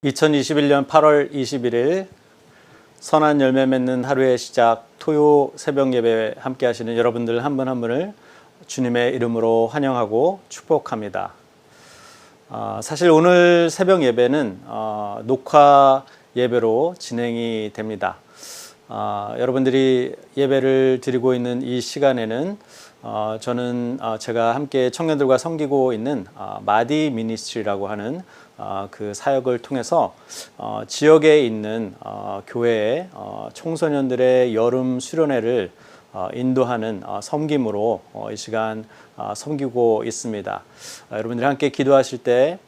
2021년 8월 21일 선한 열매 맺는 하루의 시작 토요 새벽 예배 함께 하시는 여러분들 한 분 한 분을 주님의 이름으로 환영하고 축복합니다. 사실 오늘 새벽 예배는 녹화 예배로 진행이 됩니다. 여러분들이 예배를 드리고 있는 이 시간에는 저는 제가 함께 청년들과 섬기고 있는 마디 미니스트리라고 하는 그 사역을 통해서 지역에 있는 교회의 청소년들의 여름 수련회를 인도하는 섬김으로 이 시간 섬기고 있습니다. 여러분들이 함께 기도하실 때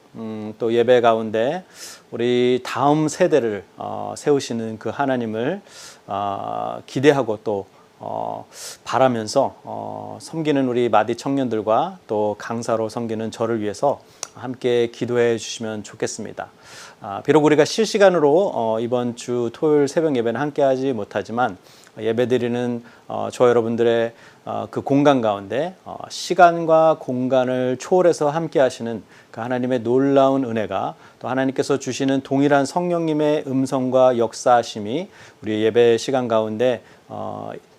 또 예배 가운데 우리 다음 세대를 세우시는 그 하나님을 기대하고 또 바라면서 섬기는 우리 마디 청년들과 또 강사로 섬기는 저를 위해서 함께 기도해 주시면 좋겠습니다. 비록 우리가 실시간으로 이번 주 토요일 새벽 예배는 함께 하지 못하지만 예배드리는 저 여러분들의 그 공간 가운데 시간과 공간을 초월해서 함께 하시는 그 하나님의 놀라운 은혜가 또 하나님께서 주시는 동일한 성령님의 음성과 역사하심이 우리 예배 시간 가운데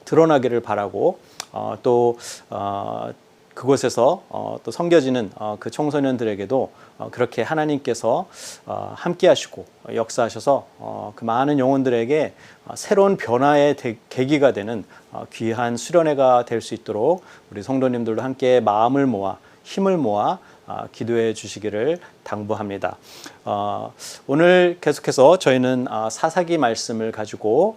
드러나기를 바라고 또 그곳에서 또 섬겨지는 그 청소년들에게도 그렇게 하나님께서 함께 하시고 역사하셔서 그 많은 영혼들에게 새로운 변화의 계기가 되는 귀한 수련회가 될 수 있도록 우리 성도님들도 함께 마음을 모아 힘을 모아 기도해 주시기를 당부합니다. 오늘 계속해서 저희는 사사기 말씀을 가지고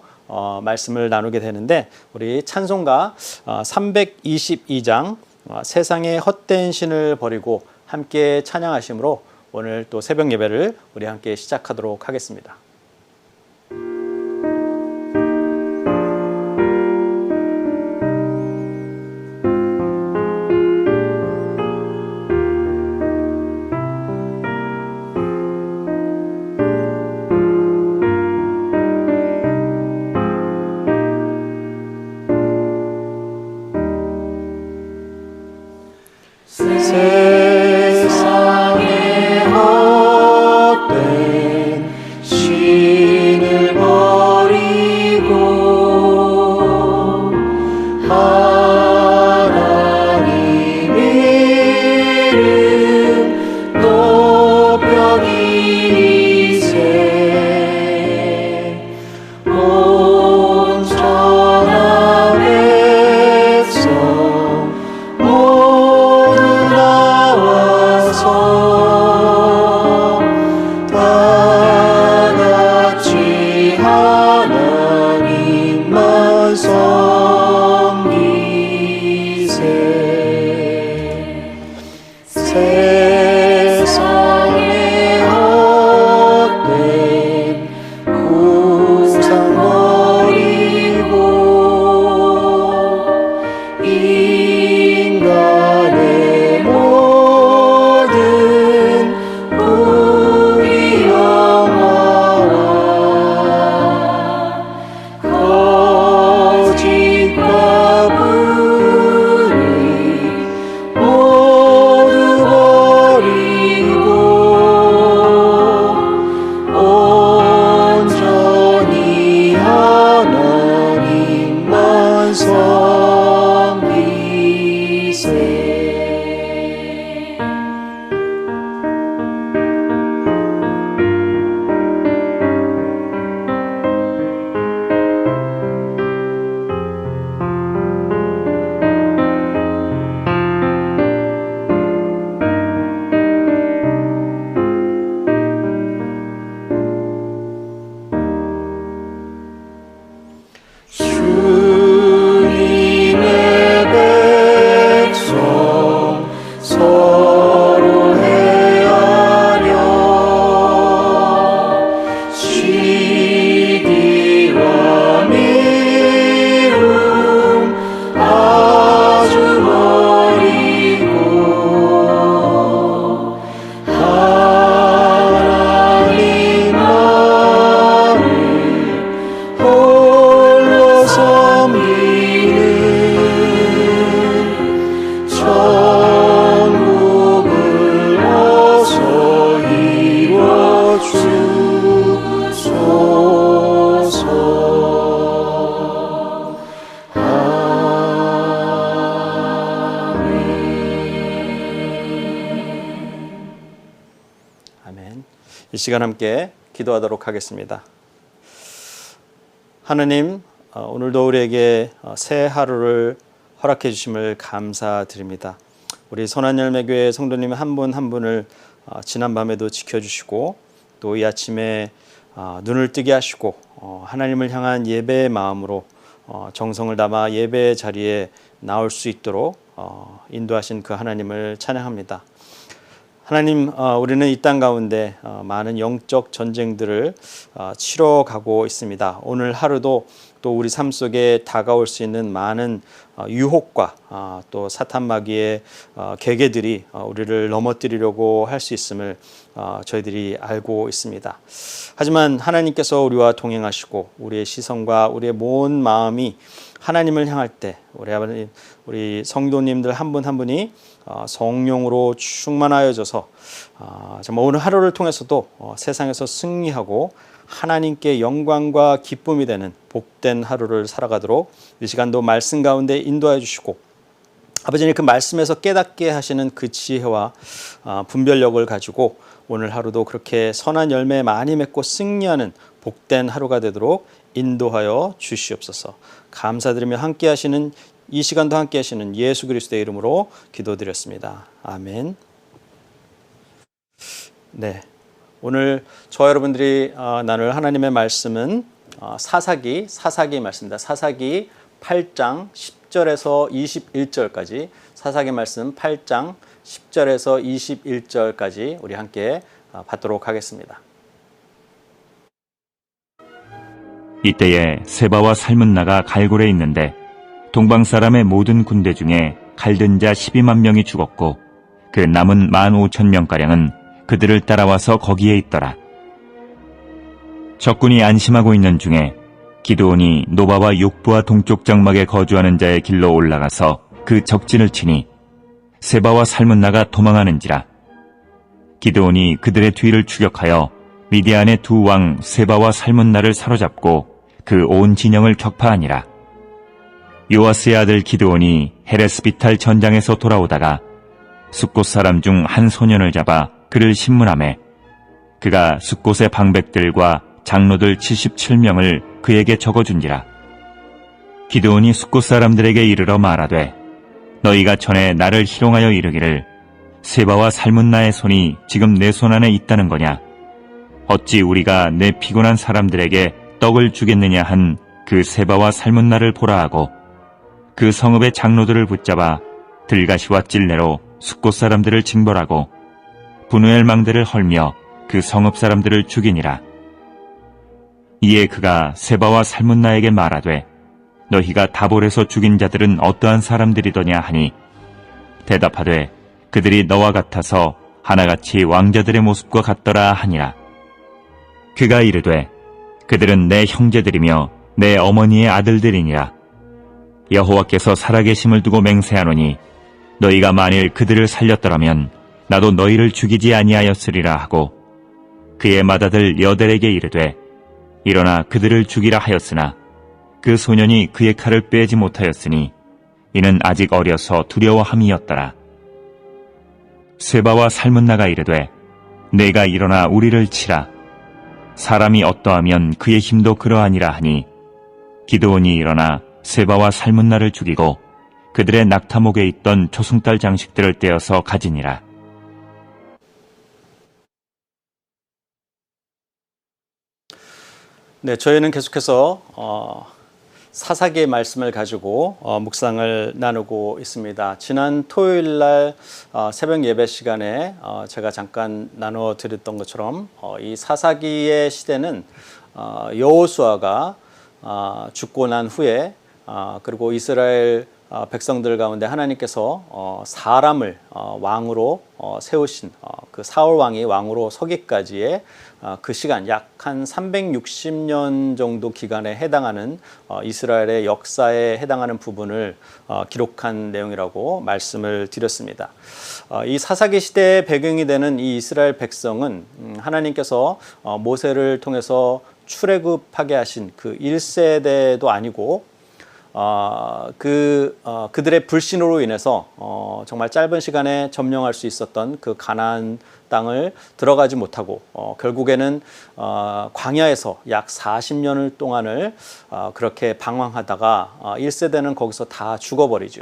말씀을 나누게 되는데 우리 찬송가 322장 세상의 헛된 신을 버리고 함께 찬양하심으로 오늘 또 새벽 예배를 우리 함께 시작하도록 하겠습니다. 세상의 헛된 신을 버리고 하나님 이름 높여 기리세 온 천하 백성 모두 나와서 다 같이 하나님만 섬기세 세상의 헛된 우상 버리고 인간의 모든 부귀영화와 거짓과 불의 모두 버리고 온전히 하나님만 섬기세 주님의 백성 서로 헤아려 시기와 미움 아주 버리고 하나님만을 홀로 섬기세 이 시간 함께 기도하도록 하겠습니다. 하느님, 오늘도 우리에게 새 하루를 허락해 주심을 감사드립니다. 우리 선한열매교회 성도님 한 분 한 분을 지난밤에도 지켜주시고 또 이 아침에 눈을 뜨게 하시고 하나님을 향한 예배의 마음으로 정성을 담아 예배의 자리에 나올 수 있도록 인도하신 그 하나님을 찬양합니다. 하나님, 우리는 이 땅 가운데 많은 영적 전쟁들을 치러가고 있습니다. 오늘 하루도 또 우리 삶 속에 다가올 수 있는 많은 유혹과 또 사탄 마귀의 계계들이 우리를 넘어뜨리려고 할 수 있음을 저희들이 알고 있습니다. 하지만 하나님께서 우리와 동행하시고 우리의 시선과 우리의 모든 마음이 하나님을 향할 때 우리 성도님들 한 분 한 분이 성령으로 충만하여져서 정말 오늘 하루를 통해서도 세상에서 승리하고 하나님께 영광과 기쁨이 되는 복된 하루를 살아가도록 이 시간도 말씀 가운데 인도해 주시고 아버지님 그 말씀에서 깨닫게 하시는 그 지혜와 분별력을 가지고 오늘 하루도 그렇게 선한 열매 많이 맺고 승리하는 복된 하루가 되도록 인도하여 주시옵소서. 감사드리며 함께 하시는 이 시간도 함께 하시는 예수 그리스도의 이름으로 기도드렸습니다. 아멘. 네, 오늘 저와 여러분들이 나눌 하나님의 말씀은 사사기 말씀입니다. 사사기 8장 10절에서 21절까지 사사기 말씀 8장 10절에서 21절까지 우리 함께 받도록 하겠습니다. 이때에 세바와 살문나가 갈골에 있는데 동방 사람의 모든 군대 중에 갈든 자 12만 명이 죽었고 그 남은 15,000명가량은 그들을 따라와서 거기에 있더라. 적군이 안심하고 있는 중에 기드온이 노바와 욕부와 동쪽 장막에 거주하는 자의 길로 올라가서 그 적진을 치니 세바와 살문나가 도망하는지라. 기드온이 그들의 뒤를 추격하여 미디안의 두 왕 세바와 살문나를 사로잡고 그 온 진영을 격파하니라. 요아스의 아들 기드온이 헤레스비탈 전장에서 돌아오다가 숫곳 사람 중 한 소년을 잡아 그를 신문하매 그가 숫곳의 방백들과 장로들 77명을 그에게 적어준지라. 기드온이 숫곳 사람들에게 이르러 말하되 너희가 전에 나를 희롱하여 이르기를 세바와 살문나의 손이 지금 내 손 안에 있다는 거냐? 어찌 우리가 내 피곤한 사람들에게 떡을 주겠느냐 한 그 세바와 살문나를 보라 하고 그 성읍의 장로들을 붙잡아 들가시와 찔레로 숫곳 사람들을 징벌하고 분우엘 망대를 헐며 그 성읍 사람들을 죽이니라. 이에 그가 세바와 살문나에게 말하되 너희가 다볼에서 죽인 자들은 어떠한 사람들이더냐 하니 대답하되 그들이 너와 같아서 하나같이 왕자들의 모습과 같더라 하니라. 그가 이르되 그들은 내 형제들이며 내 어머니의 아들들이니라. 여호와께서 살아계심을 두고 맹세하노니 너희가 만일 그들을 살렸더라면 나도 너희를 죽이지 아니하였으리라 하고 그의 맏아들 여델에게 이르되 일어나 그들을 죽이라 하였으나 그 소년이 그의 칼을 빼지 못하였으니 이는 아직 어려서 두려워함이었더라. 세바와 살문나가 이르되 내가 일어나 우리를 치라. 사람이 어떠하면 그의 힘도 그러하니라 하니 기드온이 일어나 세바와 살문나를 죽이고 그들의 낙타목에 있던 조승달 장식들을 떼어서 가지니라. 네, 저희는 계속해서 사사기의 말씀을 가지고 묵상을 나누고 있습니다. 지난 토요일 날 새벽 예배 시간에 제가 잠깐 나누어 드렸던 것처럼 이 사사기의 시대는 여호수아가 죽고 난 후에 그리고 이스라엘 백성들 가운데 하나님께서 사람을 왕으로 세우신 그 사울 왕이 왕으로 서기까지의 그 시간 약 한 360년 정도 기간에 해당하는 이스라엘의 역사에 해당하는 부분을 기록한 내용이라고 말씀을 드렸습니다. 이 사사기 시대의 배경이 되는 이 이스라엘 백성은 하나님께서 모세를 통해서 출애굽하게 하신 그 1세대도 아니고 그들의 불신으로 인해서 정말 짧은 시간에 점령할 수 있었던 그 가나안 땅을 들어가지 못하고 결국에는 광야에서 약 40년을 동안을 그렇게 방황하다가 1세대는 거기서 다 죽어버리죠.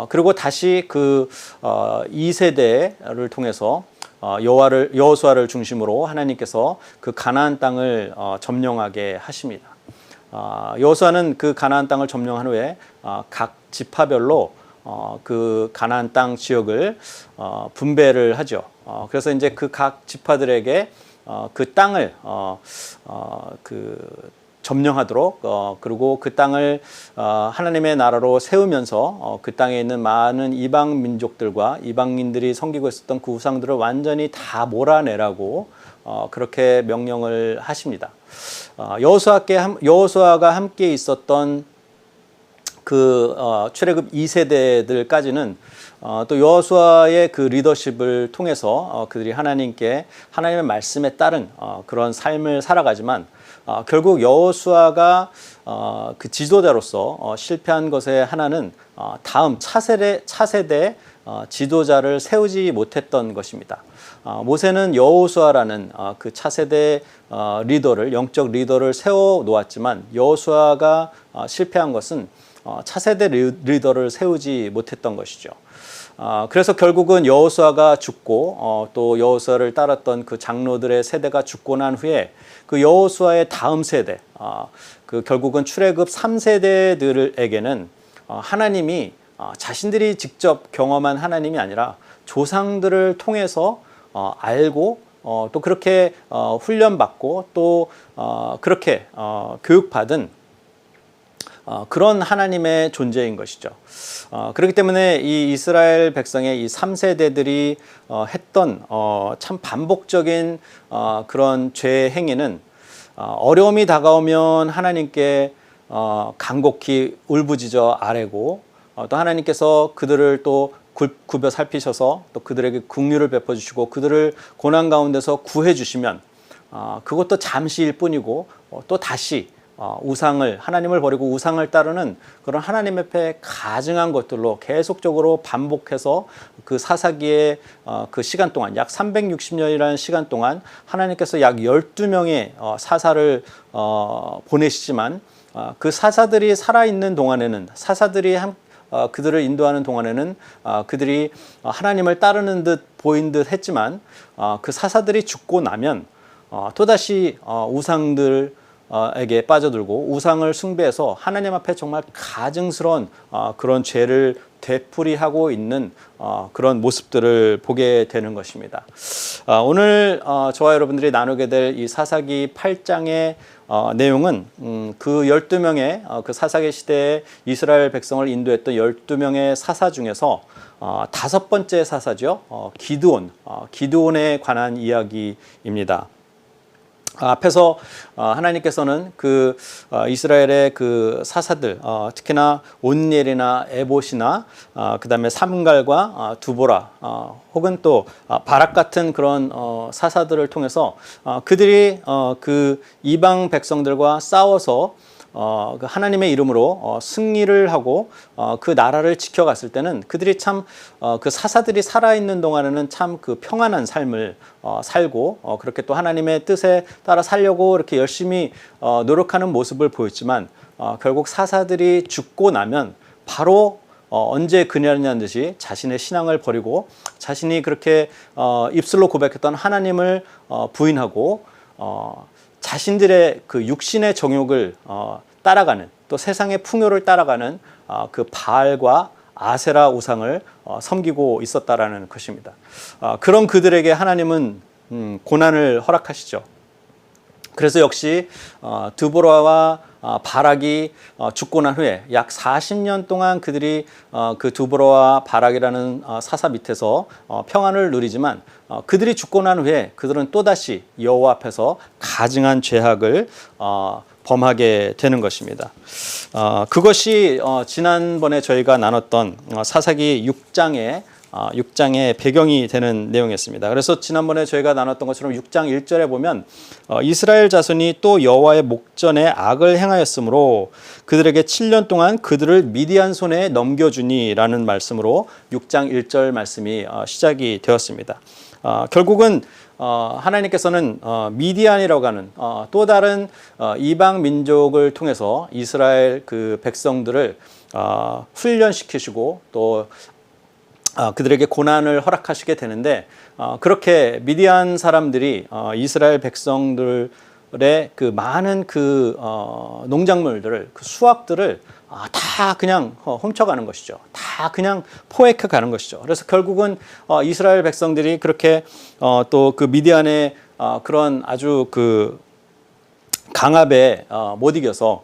그리고 다시 그 2세대를 통해서 여호수아를 중심으로 하나님께서 그 가나안 땅을 점령하게 하십니다. 여호수아는 그 가나안 땅을 점령한 후에 각 지파별로 그 가나안 땅 지역을 분배를 하죠. 그래서 이제 그 각 지파들에게 그 땅을 점령하도록 그리고 그 땅을 하나님의 나라로 세우면서 그 땅에 있는 많은 이방 민족들과 이방인들이 섬기고 있었던 그 우상들을 완전히 다 몰아내라고 그렇게 명령을 하십니다. 여호수아가 함께 있었던 그 출애굽 2세대들까지는 또 여호수아의 그 리더십을 통해서 그들이 하나님의 말씀에 따른 그런 삶을 살아가지만 결국 여호수아가 그 지도자로서 실패한 것의 하나는 다음 차세대 지도자를 세우지 못했던 것입니다. 모세는 여호수아라는 그 차세대 영적 리더를 세워 놓았지만 여호수아가 실패한 것은 차세대 리더를 세우지 못했던 것이죠. 그래서 결국은 여호수아가 죽고 또 여호수아를 따랐던 그 장로들의 세대가 죽고 난 후에 그 여호수아의 다음 세대, 그 결국은 출애굽 3세대들에게는 하나님이 자신들이 직접 경험한 하나님이 아니라 조상들을 통해서 알고 또 그렇게 훈련받고 또 그렇게 교육받은 그런 하나님의 존재인 것이죠. 그렇기 때문에 이 이스라엘 백성의 이 3세대들이 했던 참 반복적인 그런 죄 행위는 어려움이 다가오면 하나님께 간곡히 울부짖어 아뢰고 또 하나님께서 그들을 또 굽혀 살피셔서 또 그들에게 긍휼을 베풀어 주시고 그들을 고난 가운데서 구해 주시면 그것도 잠시일 뿐이고 또 다시 하나님을 버리고 우상을 따르는 그런 하나님 앞에 가증한 것들로 계속적으로 반복해서 그 사사기의 그 시간 동안 약 360년이라는 시간 동안 하나님께서 약 12명의 사사를 보내시지만 그 사사들이 살아있는 동안에는 그들을 인도하는 동안에는 그들이 하나님을 따르는 듯 보인 듯 했지만 그 사사들이 죽고 나면 또다시 우상들에게 빠져들고 우상을 숭배해서 하나님 앞에 정말 가증스러운 그런 죄를 되풀이하고 있는 그런 모습들을 보게 되는 것입니다. 오늘 저와 여러분들이 나누게 될 이 사사기 8장의 내용은 그 12명의 그 사사기 시대에 이스라엘 백성을 인도했던 12명의 사사 중에서 5번째 사사죠. 기드온에 관한 이야기입니다. 앞에서 하나님께서는 그 이스라엘의 그 사사들 특히나 온니엘이나 에봇이나 그다음에 삼갈과 두보라 혹은 또 바락 같은 그런 사사들을 통해서 그들이 그 이방 백성들과 싸워서 그 하나님의 이름으로 승리를 하고 그 나라를 지켜갔을 때는 그들이 참 그 사사들이 살아있는 동안에는 참 그 평안한 삶을 살고 그렇게 또 하나님의 뜻에 따라 살려고 이렇게 열심히 노력하는 모습을 보였지만 결국 사사들이 죽고 나면 바로 언제 그냐는 듯이 자신의 신앙을 버리고 자신이 그렇게 입술로 고백했던 하나님을 부인하고 자신들의 그 육신의 정욕을 따라가는 또 세상의 풍요를 따라가는 그 바알과 아세라 우상을 섬기고 있었다라는 것입니다. 그런 그들에게 하나님은 고난을 허락하시죠. 그래서 역시 드보라와 바락이 죽고 난 후에 약 40년 동안 그들이 그 드보라와 바락이라는 사사 밑에서 평안을 누리지만 그들이 죽고 난 후에 그들은 또다시 여호와 앞에서 가증한 죄악을 범하게 되는 것입니다. 그것이 지난번에 저희가 나눴던 사사기 6장의 6장의 배경이 되는 내용이었습니다. 그래서 지난번에 저희가 나눴던 것처럼 6장 1절에 보면 이스라엘 자손이 또 여호와의 목전에 악을 행하였으므로 그들에게 7년 동안 그들을 미디안 손에 넘겨주니라는 말씀으로 6장 1절 말씀이 시작이 되었습니다. 결국은 하나님께서는 미디안이라고 하는 또 다른 이방 민족을 통해서 이스라엘 그 백성들을 훈련시키시고 또 그들에게 고난을 허락하시게 되는데 그렇게 미디안 사람들이 이스라엘 백성들의 그 많은 그 농작물들을 그 수확들을 다 그냥 훔쳐가는 것이죠. 다 그냥 포획해 가는 것이죠. 그래서 결국은 이스라엘 백성들이 그렇게 또 그 미디안의 그런 아주 그 강압에 못 이겨서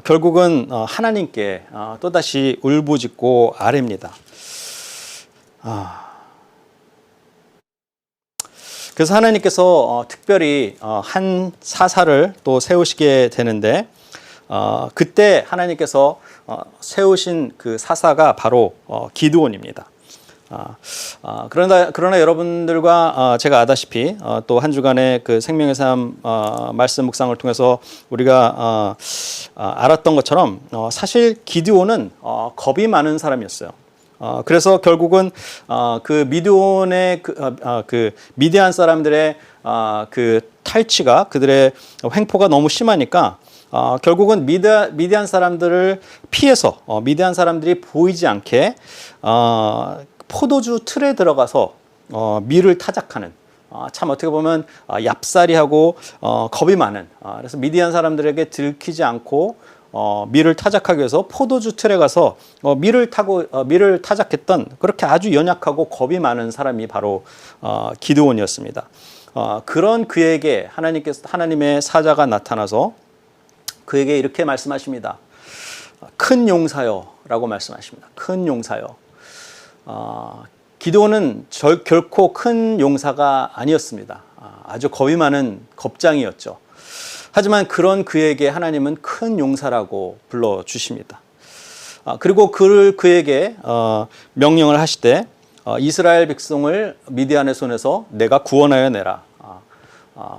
결국은 하나님께 또다시 울부짖고 아뢰입니다. 그래서 하나님께서 특별히 한 사사를 또 세우시게 되는데 그때 하나님께서 세우신 그 사사가 바로 기드온입니다. 그러나 여러분들과 제가 아다시피 또 한 주간의 그 생명의 삶 말씀 묵상을 통해서 우리가 알았던 것처럼 사실 기드온은 겁이 많은 사람이었어요. 그래서 결국은 그 미디온의 그 미디안 사람들의 그 탈취가 그들의 횡포가 너무 심하니까 결국은 미디안 사람들을 피해서 미디안 사람들이 보이지 않게 포도주 틀에 들어가서 밀을 타작하는 참 어떻게 보면 얍사리하고 겁이 많은 그래서 미디안 사람들에게 들키지 않고 밀을 타작하기 위해서 포도주 틀에 가서 밀을 타작했던 그렇게 아주 연약하고 겁이 많은 사람이 바로 기드온이었습니다. 그런 그에게 하나님의 사자가 나타나서 그에게 이렇게 말씀하십니다. 큰 용사여라고 말씀하십니다. 큰 용사여. 기드온은 결코 큰 용사가 아니었습니다. 아주 겁이 많은 겁장이었죠. 하지만 그런 그에게 하나님은 큰 용사라고 불러주십니다. 그리고 그에게 명령을 하시되 이스라엘 백성을 미디안의 손에서 내가 구원하여 내라.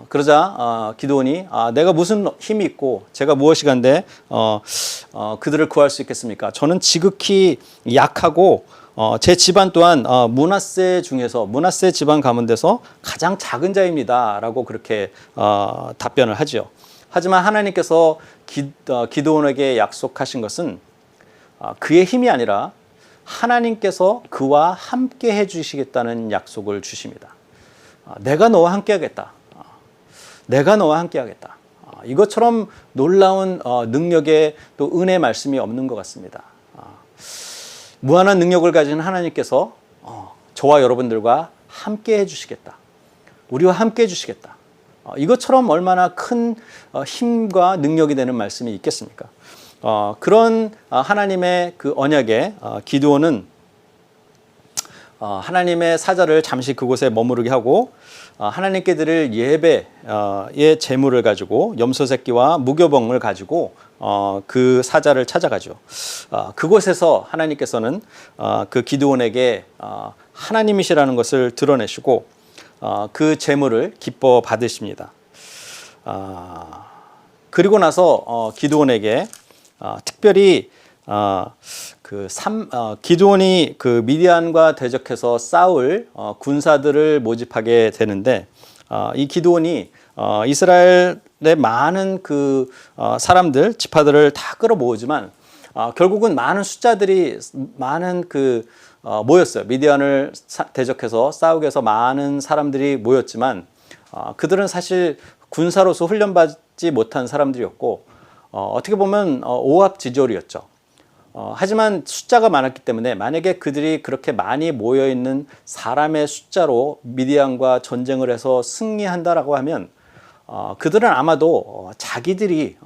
그러자 기드온이 내가 무슨 힘이 있고 제가 무엇이간데 그들을 구할 수 있겠습니까? 저는 지극히 약하고 제 집안 또한 므낫세 집안 가문에서 가장 작은 자입니다 라고 그렇게 답변을 하죠. 하지만 하나님께서 기드온에게 약속하신 것은 그의 힘이 아니라 하나님께서 그와 함께 해주시겠다는 약속을 주십니다. 내가 너와 함께 하겠다. 내가 너와 함께 하겠다. 이것처럼 놀라운 능력의 또 은혜 말씀이 없는 것 같습니다. 무한한 능력을 가진 하나님께서 저와 여러분들과 함께 해주시겠다. 우리와 함께 해주시겠다. 이것처럼 얼마나 큰 힘과 능력이 되는 말씀이 있겠습니까? 그런 하나님의 그 언약에 기드온은 하나님의 사자를 잠시 그곳에 머무르게 하고 하나님께 드릴 예배의 제물을 가지고 염소 새끼와 무교병을 가지고 그 사자를 찾아가죠. 그곳에서 하나님께서는 그 기드온에게 하나님이시라는 것을 드러내시고 그 제물을 기뻐 받으십니다. 그리고 나서 기드온에게 특별히 기드온이 그 미디안과 대적해서 싸울 군사들을 모집하게 되는데 이 기드온이 이스라엘의 많은 그 사람들 지파들을 다 끌어모으지만 결국은 많은 숫자들이 모였어요. 미디안을 대적해서 싸우기 위해서 많은 사람들이 모였지만 그들은 사실 군사로서 훈련받지 못한 사람들이었고 어떻게 보면 오합지졸이었죠. 하지만 숫자가 많았기 때문에 만약에 그들이 그렇게 많이 모여있는 사람의 숫자로 미디안과 전쟁을 해서 승리한다라고 하면 그들은 아마도 자기들이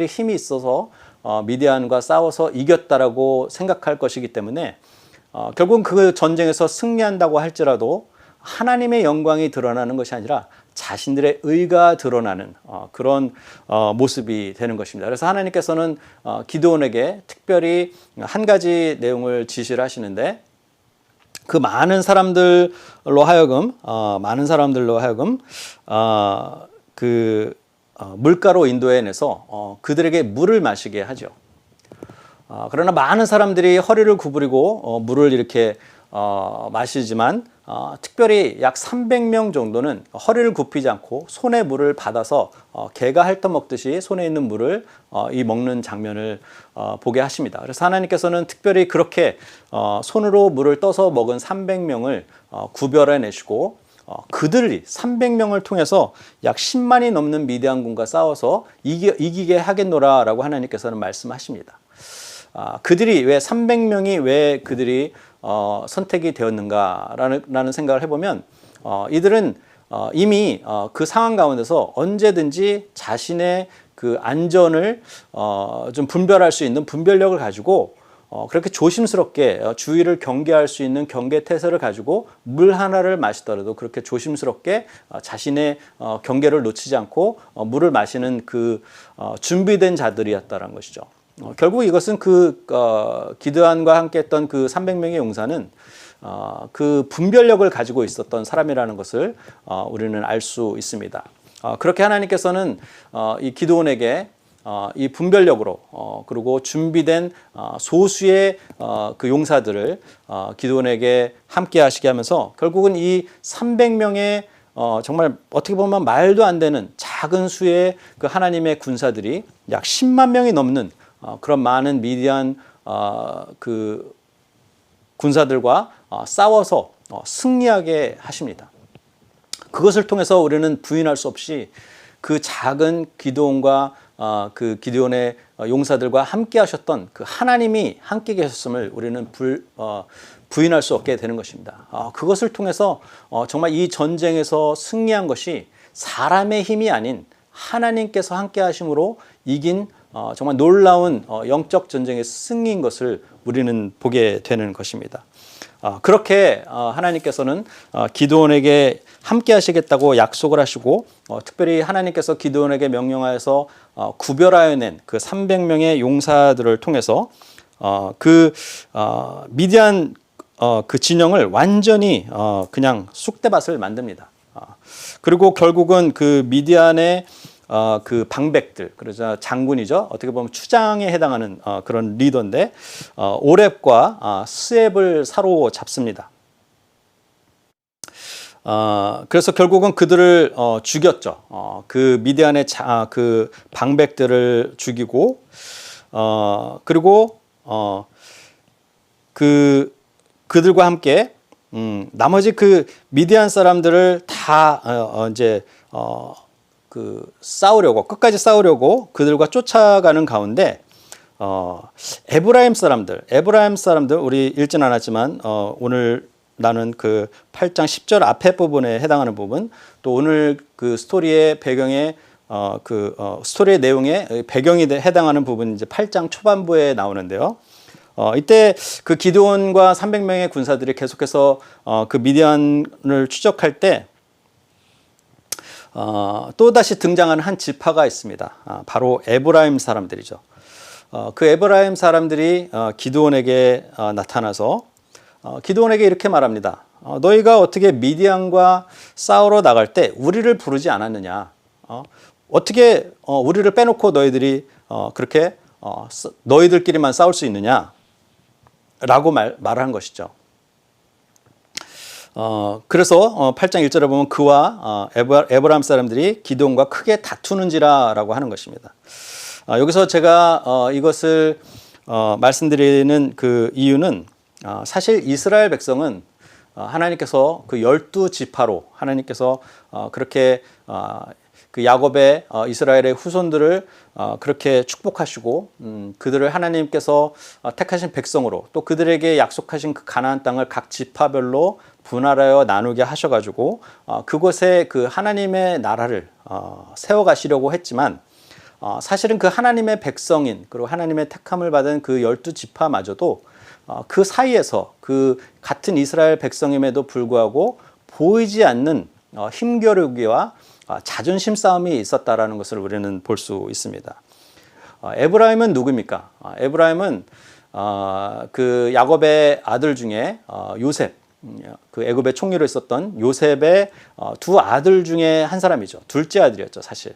힘이 있어서 미디안과 싸워서 이겼다라고 생각할 것이기 때문에 결국은 그 전쟁에서 승리한다고 할지라도 하나님의 영광이 드러나는 것이 아니라 자신들의 의가 드러나는 그런 모습이 되는 것입니다. 그래서 하나님께서는 기드온에게 특별히 한 가지 내용을 지시를 하시는데 그 많은 사람들로 하여금 물가로 인도해내서 그들에게 물을 마시게 하죠. 그러나 많은 사람들이 허리를 구부리고 물을 이렇게 마시지만 특별히 약 300명 정도는 허리를 굽히지 않고 손에 물을 받아서 개가 핥아먹듯이 손에 있는 물을 이 먹는 장면을 보게 하십니다. 그래서 하나님께서는 특별히 그렇게 손으로 물을 떠서 먹은 300명을 구별해내시고 그들이 300명을 통해서 약 10만이 넘는 미디안군과 싸워서 이기게 하겠노라라고 하나님께서는 말씀하십니다. 그들이 왜 300명이 왜 그들이 선택이 되었는가라는 생각을 해보면 이들은 이미 그 상황 가운데서 언제든지 자신의 그 안전을 좀 분별할 수 있는 분별력을 가지고 그렇게 조심스럽게 주위를 경계할 수 있는 경계태세를 가지고 물 하나를 마시더라도 그렇게 조심스럽게 자신의 경계를 놓치지 않고 물을 마시는 그 준비된 자들이었다는 것이죠. 결국 이것은 기드온과 함께했던 그 300명의 용사는 그 분별력을 가지고 있었던 사람이라는 것을 우리는 알 수 있습니다. 그렇게 하나님께서는 이 기드온에게 이 분별력으로 그리고 준비된 소수의 그 용사들을 기드온에게 함께 하시게 하면서 결국은 이 300명의 정말 어떻게 보면 말도 안 되는 작은 수의 그 하나님의 군사들이 약 10만 명이 넘는 그런 많은 미디안 그 군사들과 싸워서 승리하게 하십니다. 그것을 통해서 우리는 부인할 수 없이 그 작은 기드온과 그 기드온의 용사들과 함께 하셨던 그 하나님이 함께 계셨음을 우리는 부인할 수 없게 되는 것입니다. 그것을 통해서 정말 이 전쟁에서 승리한 것이 사람의 힘이 아닌 하나님께서 함께 하심으로 이긴 정말 놀라운 영적 전쟁의 승리인 것을 우리는 보게 되는 것입니다. 그렇게 하나님께서는 기드온에게 함께 하시겠다고 약속을 하시고 특별히 하나님께서 기드온에게 명령하여서 구별하여 낸 그 300명의 용사들을 통해서 그 미디안 그 진영을 완전히 그냥 쑥대밭을 만듭니다. 그리고 결국은 그 미디안의 그 방백들, 그러자 장군이죠. 어떻게 보면 추장에 해당하는 그런 리더인데 오렙과 스앱을 사로잡습니다. 그래서 결국은 그들을 죽였죠. 그 미디안의 그 방백들을 죽이고 그리고 그들과 함께 나머지 그 미디안 사람들을 다 이제 끝까지 싸우려고 그들과 쫓아가는 가운데 에브라임 사람들 우리 읽진 않았지만 오늘 나는 그 8장 10절 앞에 부분에 해당하는 부분 또 오늘 그 스토리의 배경에 스토리의 내용에 배경이 해당하는 부분 이제 8장 초반부에 나오는데요. 이때 그 기드온과 300명의 군사들이 계속해서 그 미디안을 추적할 때 또다시 등장하는 한 지파가 있습니다. 바로 에브라임 사람들이죠. 그 에브라임 사람들이 기드온에게 나타나서 기드온에게 이렇게 말합니다. 너희가 어떻게 미디안과 싸우러 나갈 때 우리를 부르지 않았느냐? 어떻게 우리를 빼놓고 너희들이 그렇게 너희들끼리만 싸울 수 있느냐? 라고 말한 것이죠. 그래서 8장 1절에 보면 그와 에브라임 사람들이 기드온과 크게 다투는지라 라고 하는 것입니다. 여기서 제가 이것을 말씀드리는 그 이유는 사실 이스라엘 백성은 하나님께서 그 12지파로 하나님께서 그렇게 그 야곱의 이스라엘의 후손들을 그렇게 축복하시고 그들을 하나님께서 택하신 백성으로 또 그들에게 약속하신 그 가나안 땅을 각 지파별로 분할하여 나누게 하셔가지고 그곳에 그 하나님의 나라를 세워가시려고 했지만 사실은 그 하나님의 백성인 그리고 하나님의 택함을 받은 그 12지파마저도 그 사이에서 그 같은 이스라엘 백성임에도 불구하고 보이지 않는 힘겨루기와 자존심 싸움이 있었다라는 것을 우리는 볼 수 있습니다. 에브라임은 누구입니까? 에브라임은 그 야곱의 아들 중에 요셉, 그 애굽의 총리로 있었던 요셉의 두 아들 중에 한 사람이죠. 둘째 아들이었죠, 사실.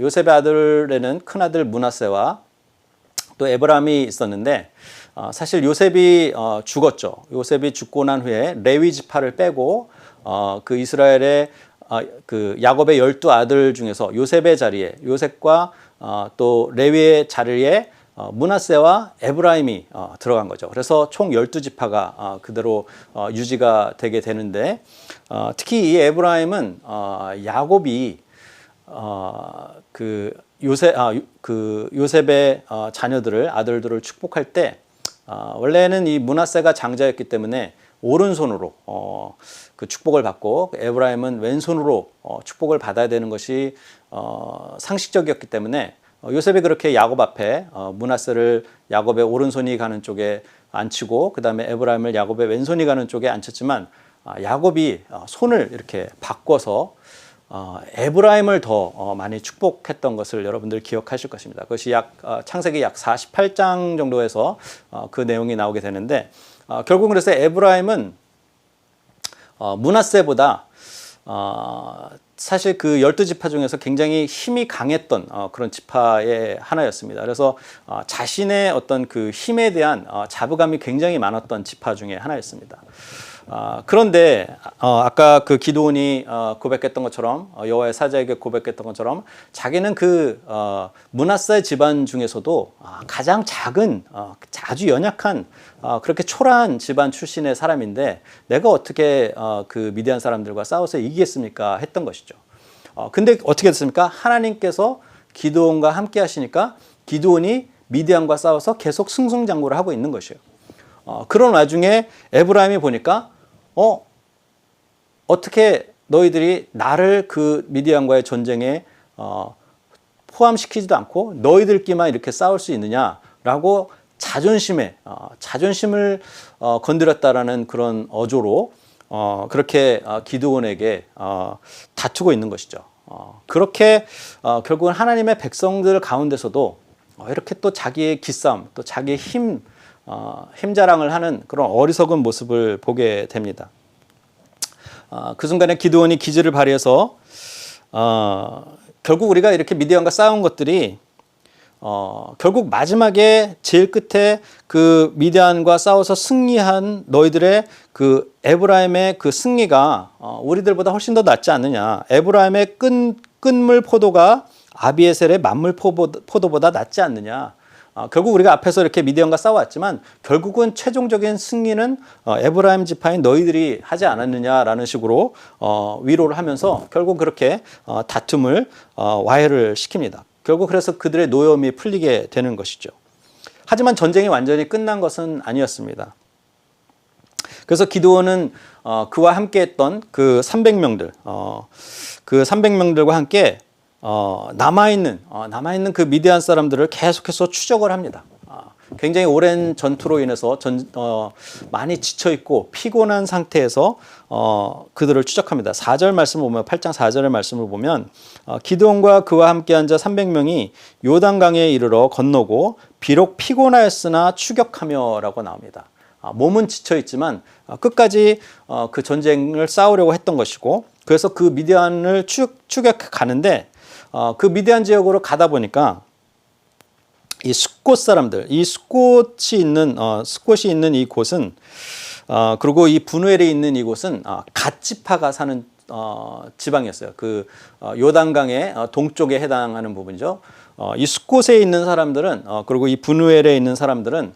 요셉의 아들에는 큰 아들 므낫세와 또 에브라임이 있었는데 사실 요셉이 죽었죠. 요셉이 죽고 난 후에 레위 지파를 빼고 그 이스라엘의 그 야곱의 12아들 중에서 요셉의 자리에 요셉과 또 레위의 자리에 므낫세와 에브라임이 들어간 거죠. 그래서 총 12지파가 그대로 유지가 되게 되는데 특히 이 에브라임은 야곱이 그 요셉의 자녀들을 아들들을 축복할 때 원래는 이 므낫세가 장자였기 때문에 오른손으로 그 축복을 받고 에브라임은 왼손으로 축복을 받아야 되는 것이 상식적이었기 때문에 요셉이 그렇게 야곱 앞에 므낫세를 야곱의 오른손이 가는 쪽에 앉히고 그 다음에 에브라임을 야곱의 왼손이 가는 쪽에 앉혔지만 야곱이 손을 이렇게 바꿔서 에브라임을 더 많이 축복했던 것을 여러분들 기억하실 것입니다. 그것이 창세기 약 48장 정도에서 그 내용이 나오게 되는데 결국 그래서 에브라임은 므낫세보다 사실 그 12지파 중에서 굉장히 힘이 강했던 그런 지파의 하나였습니다. 그래서 자신의 어떤 그 힘에 대한 자부감이 굉장히 많았던 지파 중에 하나였습니다. 그런데 아까 그 기드온이 고백했던 것처럼 여호와의 사자에게 고백했던 것처럼 자기는 그 므낫세 집안 중에서도 가장 작은 아주 연약한 그렇게 초라한 집안 출신의 사람인데 내가 어떻게 그 미디안 사람들과 싸워서 이기겠습니까 했던 것이죠. 근데 어떻게 됐습니까? 하나님께서 기드온과 함께 하시니까 기드온이 미디안과 싸워서 계속 승승장구를 하고 있는 것이에요. 그런 와중에 에브라임이 보니까 어떻게 너희들이 나를 그 미디안과의 전쟁에 포함시키지도 않고 너희들끼만 이렇게 싸울 수 있느냐라고 자존심을 건드렸다라는 그런 어조로 그렇게 기드온에게 다투고 있는 것이죠. 그렇게 결국은 하나님의 백성들 가운데서도 이렇게 또 자기의 기싸움, 또 자기의 힘자랑을 하는 그런 어리석은 모습을 보게 됩니다. 그 순간에 기드온이 기지를 발휘해서 결국 우리가 이렇게 미디안과 싸운 것들이 결국 마지막에 제일 끝에 그 미디안과 싸워서 승리한 너희들의 그 에브라임의 그 승리가 우리들보다 훨씬 더 낫지 않느냐. 에브라임의 끈물 포도가 아비에셀의 만물 포도보다 낫지 않느냐. 결국 우리가 앞에서 이렇게 미디안과 싸워왔지만 결국은 최종적인 승리는 에브라임 지파인 너희들이 하지 않았느냐라는 식으로 위로를 하면서 결국 그렇게 다툼을 와해를 시킵니다. 결국 그래서 그들의 노여움이 풀리게 되는 것이죠. 하지만 전쟁이 완전히 끝난 것은 아니었습니다. 그래서 기드온은 그와 함께했던 그 300명들, 그 300명들과 함께 남아있는 그 미디안 사람들을 계속해서 추적을 합니다. 굉장히 오랜 전투로 인해서 많이 지쳐있고 피곤한 상태에서 그들을 추적합니다. 4절 말씀을 보면 8장 4절의 말씀을 보면 기드온과 그와 함께한 자 300명이 요단강에 이르러 건너고 비록 피곤하였으나 추격하며 라고 나옵니다. 몸은 지쳐있지만 끝까지 그 전쟁을 싸우려고 했던 것이고 그래서 그 미디안을 추격해 가는데 그 미디안 지역으로 가다 보니까 이 숫곳 사람들, 이 숫곳이 있는 이 곳은 그리고 이 분우엘에 있는 이곳은 갓 지파가 사는 지방이었어요. 그 요단강의 동쪽에 해당하는 부분이죠. 이 숫곳에 있는 사람들은 그리고 이 분우엘에 있는 사람들은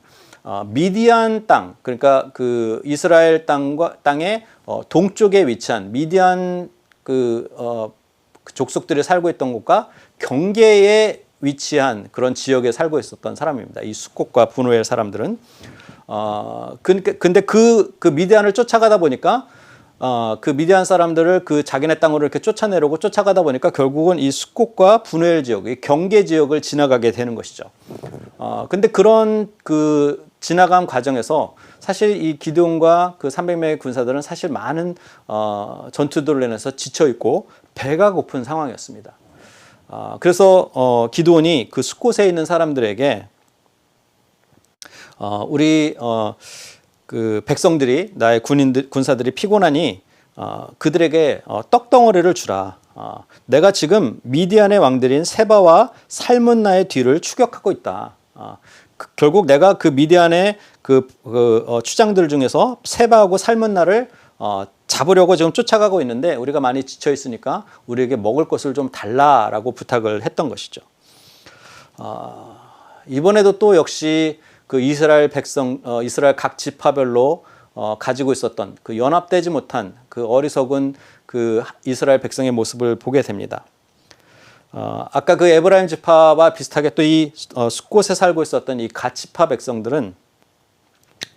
미디안 땅, 그러니까 그 이스라엘 땅의 동쪽에 위치한 미디안 그 족속들이 살고 있던 곳과 경계에 위치한 그런 지역에 살고 있었던 사람입니다. 이 숫곳과 분우엘 사람들은 근데 그 미디안을 쫓아가다 보니까 그 미디안 사람들을 그 자기네 땅으로 이렇게 쫓아내려고 쫓아가다 보니까 결국은 이 숫곳과 분우엘 지역, 이 경계 지역을 지나가게 되는 것이죠. 근데 그런 그 지나간 과정에서 사실 이 기드온과 그 300명의 군사들은 사실 많은 전투들로 인해서 지쳐 있고 배가 고픈 상황이었습니다. 그래서 기드온이 그 숫곳에 있는 사람들에게 우리 그 백성들이 나의 군사들이 피곤하니 그들에게 떡덩어리를 주라. 내가 지금 미디안의 왕들인 세바와 살문나의 뒤를 추격하고 있다. 결국 내가 그 미디안의 추장들 중에서 세바하고 살문나를 잡으려고 지금 쫓아가고 있는데 우리가 많이 지쳐 있으니까 우리에게 먹을 것을 좀 달라라고 부탁을 했던 것이죠. 이번에도 또 역시 그 이스라엘 각 지파별로 가지고 있었던 그 연합되지 못한 그 어리석은 그 이스라엘 백성의 모습을 보게 됩니다. 아까 그 에브라임 지파와 비슷하게 또 이 숫곳에 살고 있었던 이 갓 지파 백성들은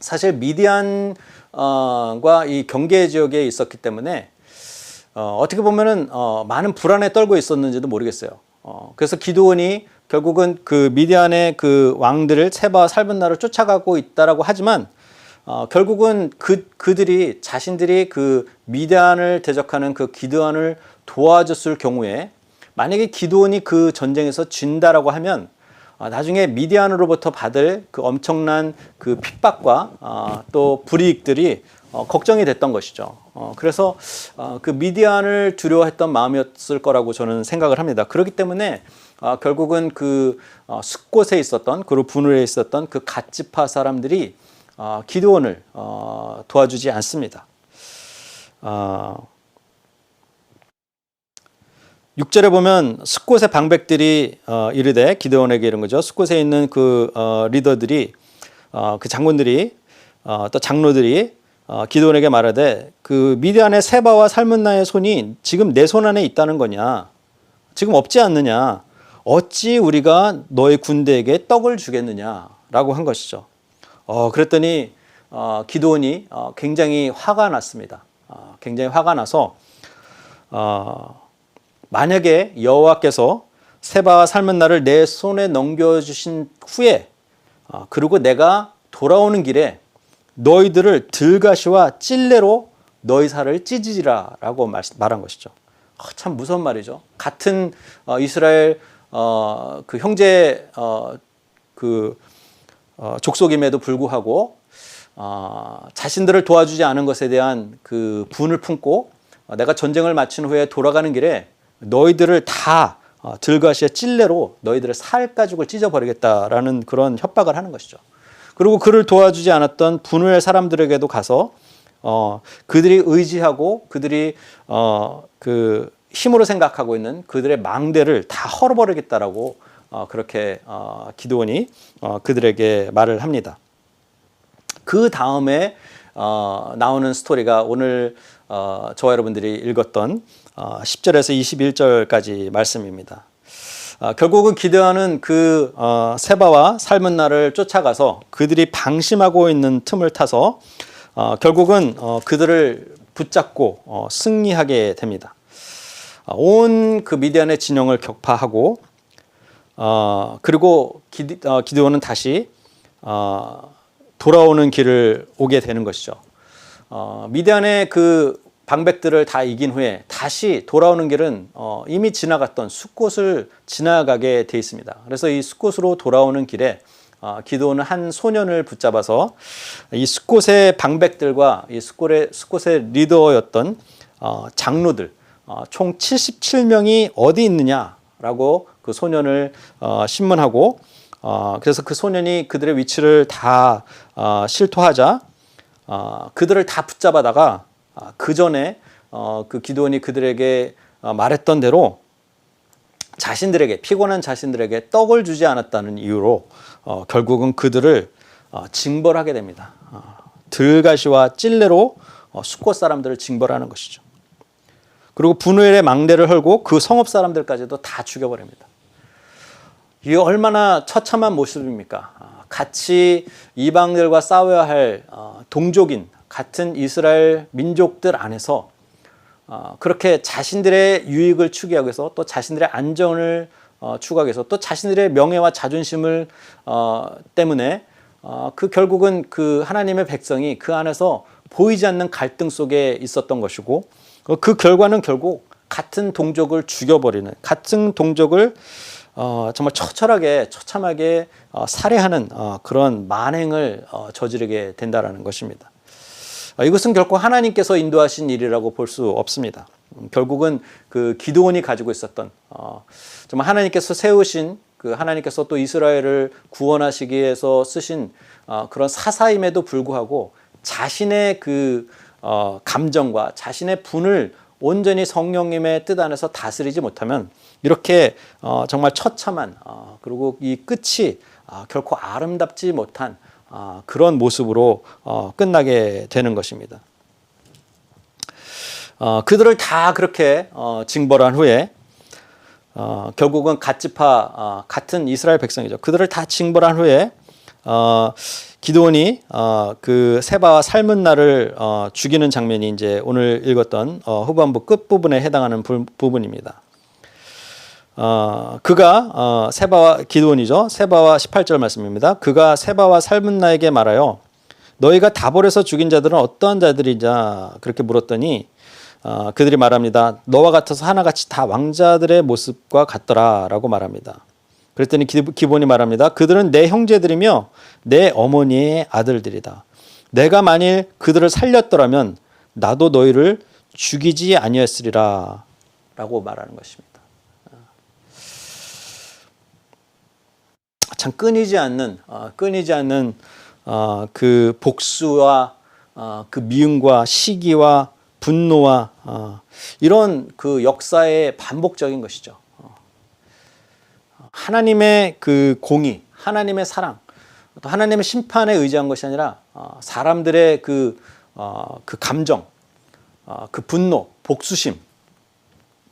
사실 미디안과 이 경계 지역에 있었기 때문에 어떻게 보면은 많은 불안에 떨고 있었는지도 모르겠어요. 그래서 기드온이 결국은 그 미디안의 그 왕들을 세바와 살문나를 쫓아가고 있다라고 하지만 결국은 그들이 자신들이 그 미디안을 대적하는 그 기드온을 도와줬을 경우에 만약에 기드온이 그 전쟁에서 진다라고 하면 나중에 미디안으로부터 받을 그 엄청난 그 핍박과 또 불이익들이 걱정이 됐던 것이죠. 그래서 그 미디안을 두려워했던 마음이었을 거라고 저는 생각을 합니다. 그렇기 때문에 결국은 그 숫곳에 있었던 그리고 분울에 있었던 그 갓지파 사람들이 기드온을 도와주지 않습니다. 6절에 보면 숫곳의 방백들이 이르되 기드온에게 이런 거죠. 숫곳에 있는 그 리더들이 그 장군들이 또 장로들이 기드온에게 말하되 그 미디안의 세바와 살문나의 손이 지금 내 손 안에 있다는 거냐? 지금 없지 않느냐? 어찌 우리가 너의 군대에게 떡을 주겠느냐라고 한 것이죠. 그랬더니 기드온이 굉장히 화가 났습니다. 굉장히 화가 나서 만약에 여호와께서 세바와 살문나를 내 손에 넘겨주신 후에 그리고 내가 돌아오는 길에 너희들을 들가시와 찔레로 너희 살을 찢으리라라고 말한 것이죠. 참 무서운 말이죠. 같은 이스라엘 그 형제 족속임에도 불구하고 자신들을 도와주지 않은 것에 대한 그 분을 품고 내가 전쟁을 마친 후에 돌아가는 길에 너희들을 다 들가시의 찔레로 너희들의 살 가죽을 찢어버리겠다라는 그런 협박을 하는 것이죠. 그리고 그를 도와주지 않았던 분우엘 사람들에게도 가서 그들이 의지하고 그들이 그 힘으로 생각하고 있는 그들의 망대를 다 헐어버리겠다라고 그렇게 기드온이 그들에게 말을 합니다. 그 다음에 나오는 스토리가 오늘 저와 여러분들이 읽었던 10절에서 21절까지 말씀입니다. 결국은 기드온은 그 세바와 살문나를 쫓아가서 그들이 방심하고 있는 틈을 타서 결국은 그들을 붙잡고 승리하게 됩니다. 온 그 미디안의 진영을 격파하고 그리고 기드온은 다시 돌아오는 길을 오게 되는 것이죠. 미디안의 그 방백들을 다 이긴 후에 다시 돌아오는 길은 이미 지나갔던 숫곳을 지나가게 돼 있습니다. 그래서 이 숫곳으로 돌아오는 길에 기드온은 한 소년을 붙잡아서 이 숫곳의 방백들과 이 숫곳의 리더였던 장로들 총 77명이 어디 있느냐라고 그 소년을 신문하고 그래서 그 소년이 그들의 위치를 다 실토하자 그들을 다 붙잡아다가 그 전에 그 기드온이 그들에게 말했던 대로 자신들에게 피곤한 자신들에게 떡을 주지 않았다는 이유로 결국은 그들을 징벌하게 됩니다. 들가시와 찔레로 숫곳 사람들을 징벌하는 것이죠. 그리고 분우엘의 망대를 헐고 그 성읍 사람들까지도 다 죽여버립니다. 이게 얼마나 처참한 모습입니까? 같이 이방들과 싸워야 할 동족인 같은 이스라엘 민족들 안에서 그렇게 자신들의 유익을 추구하기 위해서 또 자신들의 안전을 추구하기 위해서 또 자신들의 명예와 자존심을 때문에 그 결국은 그 하나님의 백성이 그 안에서 보이지 않는 갈등 속에 있었던 것이고 그 결과는 결국 같은 동족을 죽여버리는 같은 동족을 정말 처참하게 살해하는 그런 만행을 저지르게 된다라는 것입니다. 이것은 결코 하나님께서 인도하신 일이라고 볼 수 없습니다. 결국은 그 기드온이 가지고 있었던 정말 하나님께서 세우신 하나님께서 또 이스라엘을 구원하시기 위해서 쓰신 그런 사사임에도 불구하고 자신의 감정과 자신의 분을 온전히 성령님의 뜻 안에서 다스리지 못하면 이렇게 정말 처참한 그리고 이 끝이 결코 아름답지 못한 그런 모습으로 끝나게 되는 것입니다. 그들을 다 그렇게 징벌한 후에 결국은 같은 이스라엘 백성이죠. 그들을 다 징벌한 후에 기드온이 그 세바와 살문나를 죽이는 장면이 이제 오늘 읽었던 후반부 끝 부분에 해당하는 부분입니다. 그가 기드온이죠. 세바와 18절 말씀입니다. 그가 세바와 살문나에게 말하여 너희가 다볼에서 죽인 자들은 어떠한 자들이냐 그렇게 물었더니 그들이 말합니다. 너와 같아서 하나같이 다 왕자들의 모습과 같더라라고 말합니다. 그랬더니 기본이 말합니다. 그들은 내 형제들이며 내 어머니의 아들들이다. 내가 만일 그들을 살렸더라면 나도 너희를 죽이지 아니었으리라 라고 말하는 것입니다. 참 끊이지 않는 그 복수와 그 미움과 시기와 분노와 이런 그 역사의 반복적인 것이죠. 하나님의 그 공의, 하나님의 사랑, 또 하나님의 심판에 의지한 것이 아니라 사람들의 그 감정, 그 분노, 복수심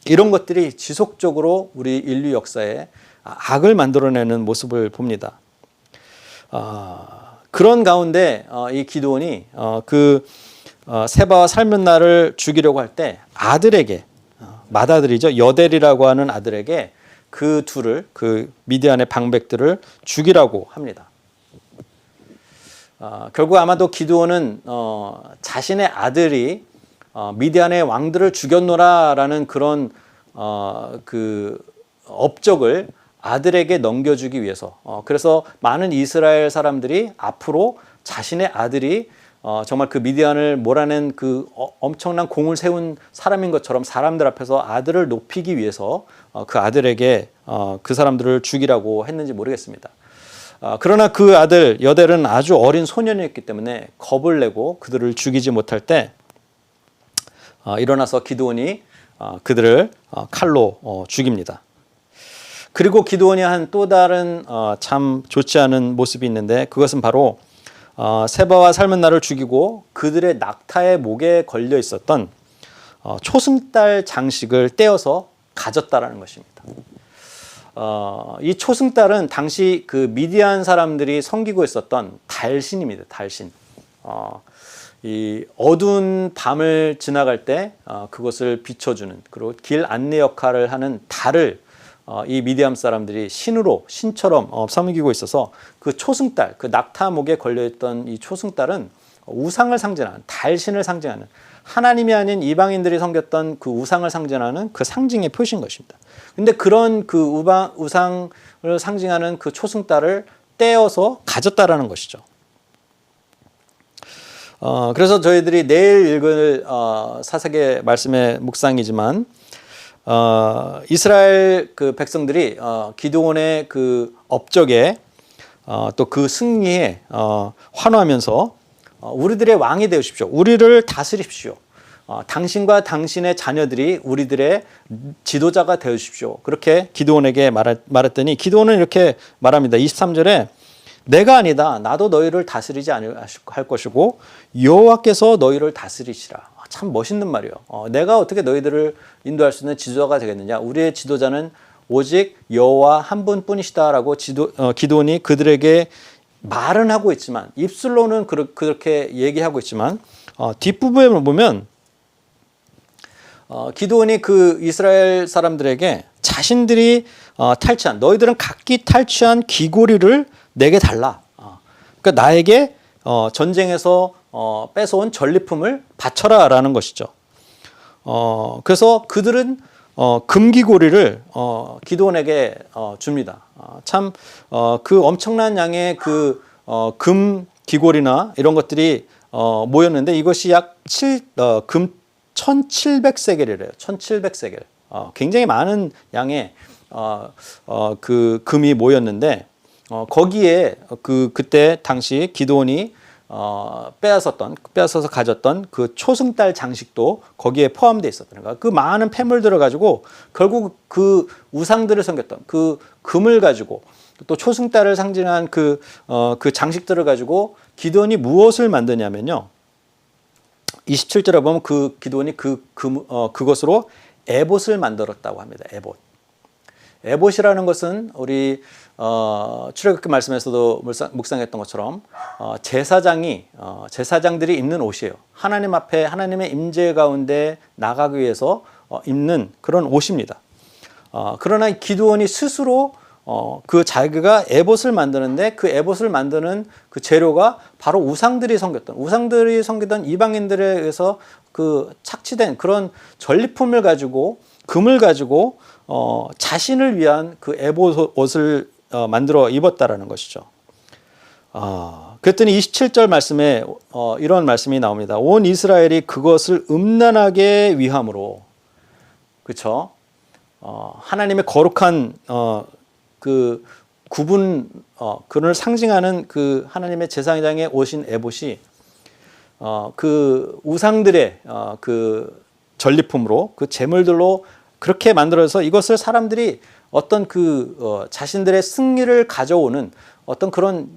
이런 것들이 지속적으로 우리 인류 역사에 악을 만들어내는 모습을 봅니다. 그런 가운데 이 기드온이 세바와 살문나를 죽이려고 할 때 아들에게 맏아들이죠. 여델이라고 하는 아들에게 그 둘을 그 미디안의 방백들을 죽이라고 합니다. 결국 아마도 기드온은 자신의 아들이 미디안의 왕들을 죽였노라라는 그런 그 업적을 아들에게 넘겨주기 위해서 그래서 많은 이스라엘 사람들이 앞으로 자신의 아들이 정말 그 미디안을 몰아낸 그 엄청난 공을 세운 사람인 것처럼 사람들 앞에서 아들을 높이기 위해서 그 아들에게 그 사람들을 죽이라고 했는지 모르겠습니다. 그러나 그 아들 여델은 아주 어린 소년이었기 때문에 겁을 내고 그들을 죽이지 못할 때 일어나서 기드온이 그들을 칼로 죽입니다. 그리고 기드온이 한 또 다른 참 좋지 않은 모습이 있는데 그것은 바로 세바와 살문나를 죽이고 그들의 낙타의 목에 걸려 있었던 초승달 장식을 떼어서 가졌다라는 것입니다. 이 초승달은 당시 그 미디안 사람들이 섬기고 있었던 달신입니다. 달신. 이 어두운 밤을 지나갈 때 그것을 비춰주는 그리고 길 안내 역할을 하는 달을 이 미디안 사람들이 신처럼 섬기고 있어서 그 초승달, 그 낙타 목에 걸려있던 이 초승달은 우상을 상징하는, 달신을 상징하는 하나님이 아닌 이방인들이 섬겼던 그 우상을 상징하는 그 상징의 표시인 것입니다. 근데 그런 그 우상을 상징하는 그 초승달을 떼어서 가졌다라는 것이죠. 그래서 저희들이 내일 읽을 사사기 말씀의 묵상이지만 이스라엘 그 백성들이 기드온의 그 업적에 또 그 승리에 환호하면서 우리들의 왕이 되십시오. 우리를 다스리십시오. 당신과 당신의 자녀들이 우리들의 지도자가 되십시오. 그렇게 기드온에게 말했더니 기드온은 이렇게 말합니다. 23절에 내가 아니다. 나도 너희를 다스리지 할 것이고 여호와께서 너희를 다스리시라. 참 멋있는 말이에요. 내가 어떻게 너희들을 인도할 수 있는 지도자가 되겠느냐. 우리의 지도자는 오직 여호와 한 분뿐이시다라고 기드온이 그들에게 말은 하고 있지만 입술로는 그렇게 얘기하고 있지만 뒷부분에 보면 기드온이 그 이스라엘 사람들에게 자신들이 탈취한 너희들은 각기 탈취한 귀고리를 내게 달라. 그러니까 나에게 전쟁에서 뺏어온 전리품을 바쳐라라는 것이죠. 그래서 그들은 금기고리를 기드온에게 줍니다. 참 그 엄청난 양의 그 금기골이나 이런 것들이 모였는데 이것이 금 1700세겔이래요. 1700세겔. 굉장히 많은 양의 그 금이 모였는데 거기에 그때 당시 기드온이 빼앗아서 가졌던 그 초승달 장식도 거기에 포함되어 있었다는 거야. 그 많은 폐물들을 가지고 결국 그 우상들을 섬겼던 그 금을 가지고 또 초승달을 상징한 그 장식들을 가지고 기드온이 무엇을 만드냐면요. 27절에 보면 그 기드온이 그것으로 에봇을 만들었다고 합니다. 에봇. 에봇이라는 것은 우리 출애굽기 말씀에서도 묵상했던 것처럼 제사장들이 입는 옷이에요. 하나님 앞에 하나님의 임재 가운데 나가기 위해서 입는 그런 옷입니다. 그러나 기드온이 스스로 그 자기가 에봇을 만드는데 그 에봇을 만드는 그 재료가 바로 우상들이 섬기던 이방인들에 의해서 그 착취된 그런 전리품을 가지고 금을 가지고 자신을 위한 그 에봇 옷을 만들어 입었다라는 것이죠. 그랬더니 27절 말씀에 이런 말씀이 나옵니다. 온 이스라엘이 그것을 음란하게 위함으로, 그렇죠? 하나님의 거룩한 그 구분, 그를 상징하는 그 하나님의 제사장의 옷인 에봇이 그 우상들의 그 전리품으로 그 제물들로 그렇게 만들어서 이것을 사람들이 어떤 자신들의 승리를 가져오는 어떤 그런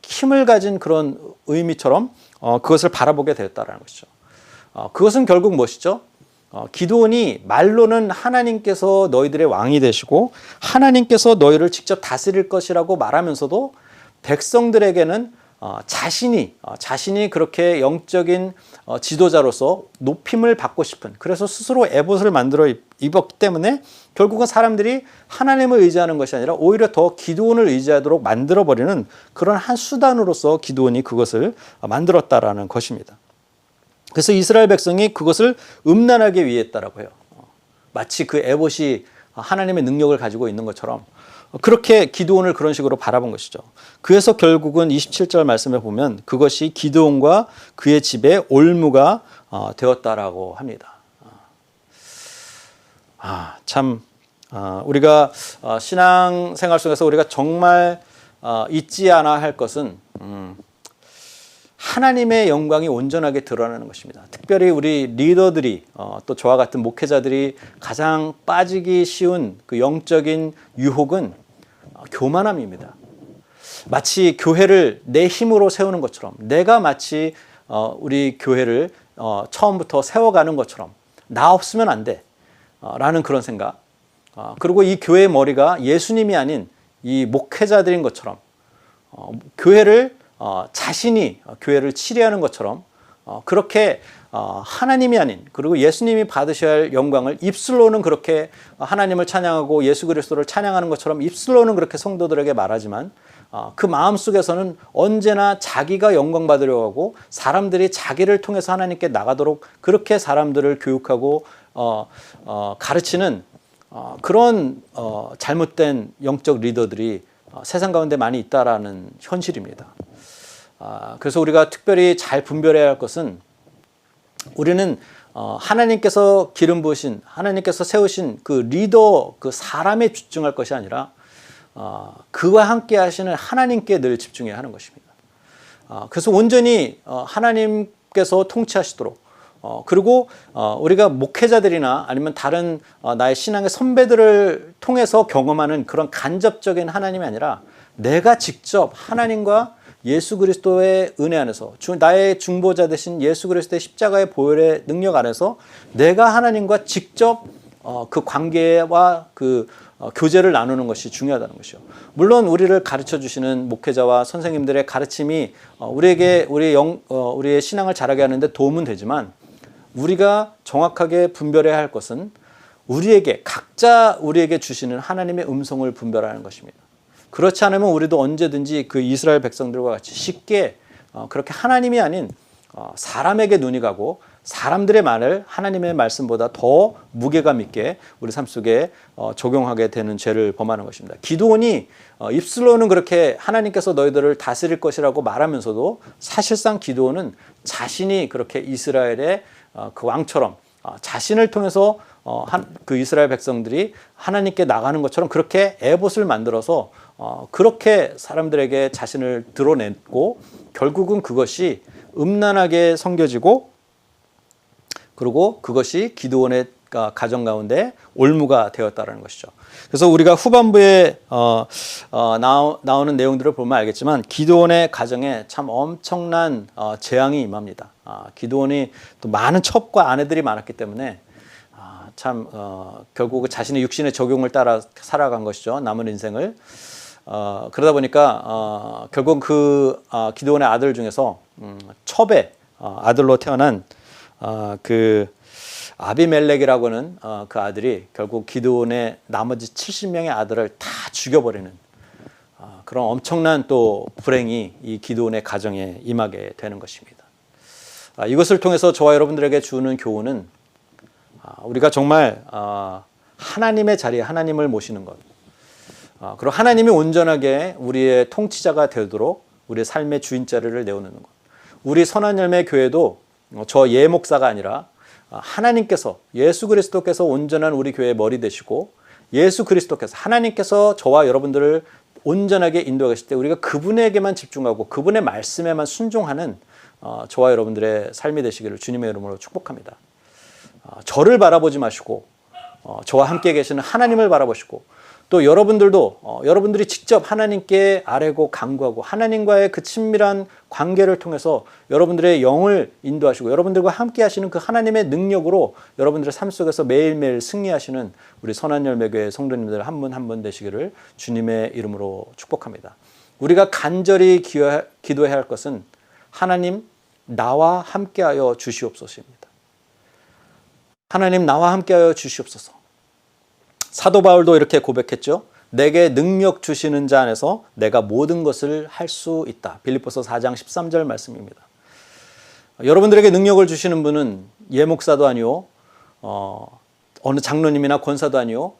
힘을 가진 그런 의미처럼 그것을 바라보게 되었다라는 것이죠. 그것은 결국 무엇이죠? 기드온이 말로는 하나님께서 너희들의 왕이 되시고 하나님께서 너희를 직접 다스릴 것이라고 말하면서도 백성들에게는 자신이 그렇게 영적인 지도자로서 높임을 받고 싶은, 그래서 스스로 에봇을 만들어 입었기 때문에 결국은 사람들이 하나님을 의지하는 것이 아니라 오히려 더 기드온을 의지하도록 만들어버리는 그런 한 수단으로서 기드온이 그것을 만들었다라는 것입니다. 그래서 이스라엘 백성이 그것을 음란하게 위했다라고 해요. 마치 그 에봇이 하나님의 능력을 가지고 있는 것처럼 그렇게 기드온을 그런 식으로 바라본 것이죠. 그래서 결국은 27절 말씀에 보면 그것이 기드온과 그의 집에 올무가 되었다라고 합니다. 우리가 신앙생활 속에서 우리가 정말 잊지 않아야 할 것은 하나님의 영광이 온전하게 드러나는 것입니다. 특별히 우리 리더들이 또 저와 같은 목회자들이 가장 빠지기 쉬운 그 영적인 유혹은 교만함입니다. 마치 교회를 내 힘으로 세우는 것처럼, 내가 마치 우리 교회를 처음부터 세워가는 것처럼 나 없으면 안 돼 라는 그런 생각, 그리고 이 교회의 머리가 예수님이 아닌 이 목회자들인 것처럼 교회를 자신이 교회를 치리하는 것처럼 그렇게 하나님이 아닌, 그리고 예수님이 받으셔야 할 영광을 입술로는 그렇게 하나님을 찬양하고 예수 그리스도를 찬양하는 것처럼 입술로는 그렇게 성도들에게 말하지만 그 마음속에서는 언제나 자기가 영광 받으려고 하고 사람들이 자기를 통해서 하나님께 나가도록 그렇게 사람들을 교육하고 가르치는 그런 잘못된 영적 리더들이 세상 가운데 많이 있다라는 현실입니다. 그래서 우리가 특별히 잘 분별해야 할 것은, 우리는 하나님께서 기름 부으신, 하나님께서 세우신 그 리더, 그 사람에 집중할 것이 아니라 그와 함께 하시는 하나님께 늘 집중해야 하는 것입니다. 그래서 온전히 하나님께서 통치하시도록, 그리고 우리가 목회자들이나 아니면 다른 나의 신앙의 선배들을 통해서 경험하는 그런 간접적인 하나님이 아니라 내가 직접 하나님과 예수 그리스도의 은혜 안에서 나의 중보자 되신 예수 그리스도의 십자가의 보혈의 능력 안에서 내가 하나님과 직접 그 관계와 그 교제를 나누는 것이 중요하다는 것이요. 물론 우리를 가르쳐 주시는 목회자와 선생님들의 가르침이 우리에게 우리의 신앙을 자라게 하는데 도움은 되지만, 우리가 정확하게 분별해야 할 것은 각자 우리에게 주시는 하나님의 음성을 분별하는 것입니다. 그렇지 않으면 우리도 언제든지 그 이스라엘 백성들과 같이 쉽게 그렇게 하나님이 아닌 사람에게 눈이 가고 사람들의 말을 하나님의 말씀보다 더 무게감 있게 우리 삶 속에 적용하게 되는 죄를 범하는 것입니다. 기드온이 입술로는 그렇게 하나님께서 너희들을 다스릴 것이라고 말하면서도 사실상 기드온은 자신이 그렇게 이스라엘의 그 왕처럼 자신을 통해서 그 이스라엘 백성들이 하나님께 나가는 것처럼 그렇게 에봇을 만들어서 그렇게 사람들에게 자신을 드러냈고 결국은 그것이 음란하게 섬겨지고 그리고 그것이 기드온의 가정 가운데 올무가 되었다는 것이죠. 그래서 우리가 후반부에 나오는 내용들을 보면 알겠지만 기드온의 가정에 참 엄청난 재앙이 임합니다. 기드온이 또 많은 첩과 아내들이 많았기 때문에 참 결국 자신의 육신의 적용을 따라 살아간 것이죠. 남은 인생을. 그러다 보니까 결국 그 기드온의 아들 중에서 첩의 아들로 태어난 그 아비멜렉이라고 하는 그 아들이 결국 기드온의 나머지 70명의 아들을 다 죽여버리는 그런 엄청난 또 불행이 이 기드온의 가정에 임하게 되는 것입니다. 이것을 통해서 저와 여러분들에게 주는 교훈은 우리가 정말 하나님의 자리에 하나님을 모시는 것, 그리고 하나님이 온전하게 우리의 통치자가 되도록 우리의 삶의 주인 자리를 내어놓는 것. 우리 선한 열매 교회도 저 예 목사가 아니라 하나님께서 예수 그리스도께서 온전한 우리 교회의 머리 되시고 예수 그리스도께서 하나님께서 저와 여러분들을 온전하게 인도하실 때 우리가 그분에게만 집중하고 그분의 말씀에만 순종하는 저와 여러분들의 삶이 되시기를 주님의 이름으로 축복합니다. 저를 바라보지 마시고 저와 함께 계시는 하나님을 바라보시고 또 여러분들도 여러분들이 직접 하나님께 아뢰고 간구하고 하나님과의 그 친밀한 관계를 통해서 여러분들의 영을 인도하시고 여러분들과 함께 하시는 그 하나님의 능력으로 여러분들의 삶 속에서 매일매일 승리하시는 우리 선한열매교회 성도님들 한 분 한 분 되시기를 주님의 이름으로 축복합니다. 우리가 간절히 기도해야 할 것은 하나님 나와 함께하여 주시옵소서입니다. 하나님 나와 함께하여 주시옵소서. 사도 바울도 이렇게 고백했죠. 내게 능력 주시는 자 안에서 내가 모든 것을 할 수 있다. 빌립보서 4장 13절 말씀입니다. 여러분들에게 능력을 주시는 분은 예 목사도 아니요, 어느 장로님이나 권사도 아니요,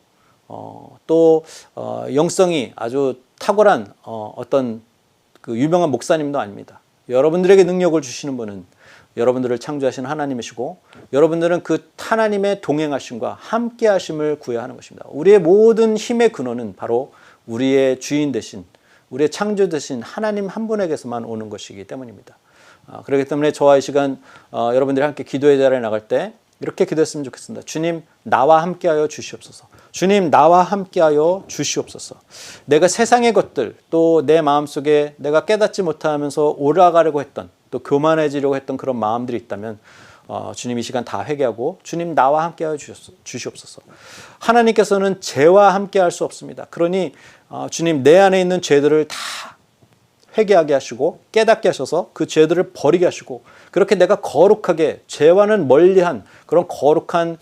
또 영성이 아주 탁월한 어떤 그 유명한 목사님도 아닙니다. 여러분들에게 능력을 주시는 분은 여러분들을 창조하신 하나님이시고 여러분들은 그 하나님의 동행하심과 함께하심을 구해야 하는 것입니다. 우리의 모든 힘의 근원은 바로 우리의 주인 되신 우리의 창조 되신 하나님 한 분에게서만 오는 것이기 때문입니다. 그렇기 때문에 저와 이 시간 여러분들이 함께 기도의 자리에 나갈 때 이렇게 기도했으면 좋겠습니다. 주님 나와 함께하여 주시옵소서. 주님 나와 함께하여 주시옵소서. 내가 세상의 것들 또 내 마음속에 내가 깨닫지 못하면서 올라가려고 했던 또 교만해지려고 했던 그런 마음들이 있다면 주님 이 시간 다 회개하고 주님 나와 함께하여 주시옵소서. 하나님께서는 죄와 함께할 수 없습니다. 그러니 주님 내 안에 있는 죄들을 다 회개하게 하시고 깨닫게 하셔서 그 죄들을 버리게 하시고 그렇게 내가 거룩하게 죄와는 멀리한 그런 거룩한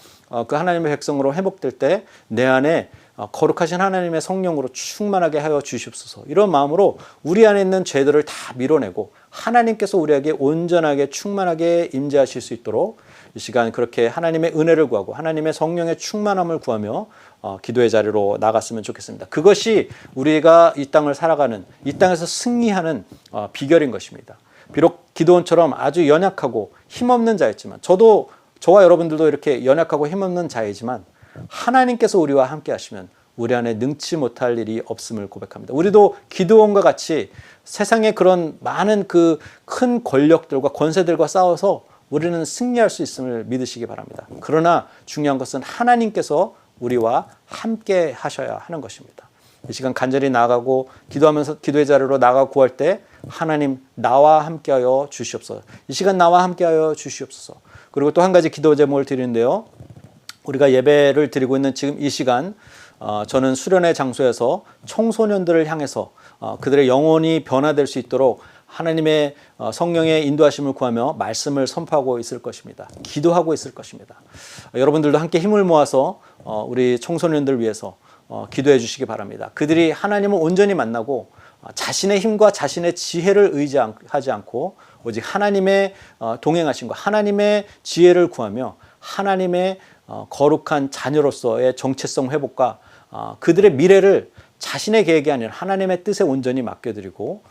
그 하나님의 백성으로 회복될 때 내 안에 거룩하신 하나님의 성령으로 충만하게 하여 주시옵소서. 이런 마음으로 우리 안에 있는 죄들을 다 밀어내고 하나님께서 우리에게 온전하게 충만하게 임재하실 수 있도록 이 시간 그렇게 하나님의 은혜를 구하고 하나님의 성령의 충만함을 구하며 기도의 자리로 나갔으면 좋겠습니다. 그것이 우리가 이 땅을 살아가는 이 땅에서 승리하는 비결인 것입니다. 비록 기드온처럼 아주 연약하고 힘없는 자였지만 저와 여러분들도 이렇게 연약하고 힘없는 자이지만 하나님께서 우리와 함께 하시면 우리 안에 능치 못할 일이 없음을 고백합니다. 우리도 기드온과 같이 세상의 그런 많은 그 큰 권력들과 권세들과 싸워서 우리는 승리할 수 있음을 믿으시기 바랍니다. 그러나 중요한 것은 하나님께서 우리와 함께 하셔야 하는 것입니다. 이 시간 간절히 나아가고 기도하면서 기도의 자리로 나아가 구할 때 하나님 나와 함께하여 주시옵소서. 이 시간 나와 함께하여 주시옵소서. 그리고 또 한 가지 기도 제목을 드리는데요. 우리가 예배를 드리고 있는 지금 이 시간 저는 수련회 장소에서 청소년들을 향해서 그들의 영혼이 변화될 수 있도록 하나님의 성령의 인도하심을 구하며 말씀을 선포하고 있을 것입니다. 기도하고 있을 것입니다. 여러분들도 함께 힘을 모아서 우리 청소년들 위해서 기도해 주시기 바랍니다. 그들이 하나님을 온전히 만나고 자신의 힘과 자신의 지혜를 의지하지 않고 오직 하나님의 동행하심과 하나님의 지혜를 구하며 하나님의 거룩한 자녀로서의 정체성 회복과 그들의 미래를 자신의 계획이 아니라 하나님의 뜻에 온전히 맡겨드리고